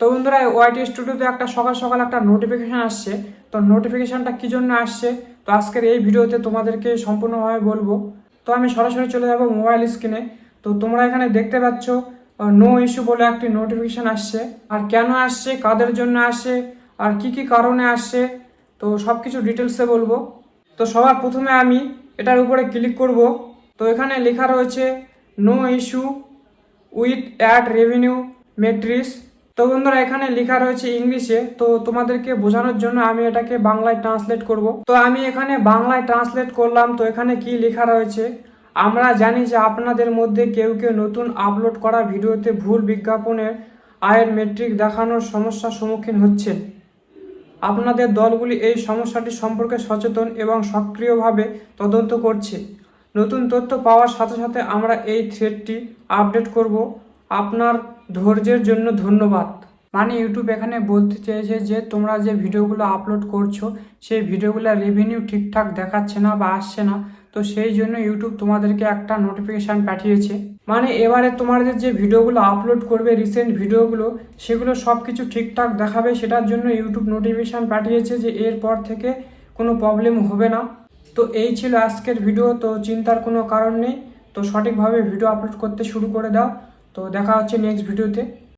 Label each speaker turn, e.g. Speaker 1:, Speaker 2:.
Speaker 1: তো বন্ধুরা ওয়াইটি স্টুডিওতে একটা সকাল সকাল একটা নোটিফিকেশান আসছে। তো নোটিফিকেশানটা কী জন্য আসছে তো আজকের এই ভিডিওতে তোমাদেরকে সম্পূর্ণভাবে বলবো। তো আমি সরাসরি চলে যাব মোবাইল স্ক্রিনে। তো তোমরা এখানে দেখতে পাচ্ছ নো ইস্যু বলে একটি নোটিফিকেশান আসছে। আর কেন আসছে, কাদের জন্য আসছে, আর কি কি কারণে আসছে, তো সব কিছু ডিটেলসে বলবো। তো সবার প্রথমে আমি এটার উপরে ক্লিক করব। তো এখানে লেখা রয়েছে no issue with ad revenue metrics. তো বন্ধুরা এখানে লেখা রয়েছে ইংলিশে, তো তোমাদেরকে বোঝানোর জন্য আমি এটাকে বাংলায় ট্রান্সলেট করব। তো আমি এখানে বাংলায় ট্রান্সলেট করলাম। তো এখানে কি লেখা রয়েছে, আমরা জানি যে আপনাদের মধ্যে কেউ কেউ নতুন আপলোড করা ভিডিওতে ভুল বিজ্ঞাপনের আয়ের মেট্রিক দেখানোর সমস্যার সম্মুখীন হচ্ছেন। আপনাদের দলগুলি এই সমস্যাটি সম্পর্কে সচেতন এবং সক্রিয়ভাবে তদন্ত করছে। নতুন তথ্য পাওয়ার সাথে সাথে আমরা এই থ্রেডটি আপডেট করব। আপনার ধৈর্যের জন্য ধন্যবাদ। মানে ইউটিউব এখানে বলতে চেয়েছে যে তোমরা যে ভিডিওগুলো আপলোড করছো সেই ভিডিওগুলো রেভিনিউ ঠিকঠাক দেখাচ্ছে না বা আসছে না। তো সেই জন্য ইউটিউব তোমাদেরকে একটা নোটিফিকেশান পাঠিয়েছে। মানে এবারে তোমাদের যে ভিডিওগুলো আপলোড করবে রিসেন্ট ভিডিওগুলো, সেগুলো সব কিছু ঠিকঠাক দেখাবে। সেটার জন্য ইউটিউব নোটিফিকেশান পাঠিয়েছে যে এরপর থেকে কোনো প্রবলেম হবে না। তো এই ছিল আজকের ভিডিও। তো চিন্তার কোনো কারণ নেই। তো সঠিকভাবে ভিডিও আপলোড করতে শুরু করে দাও। তো দেখা হচ্ছে নেক্সট ভিডিওতে।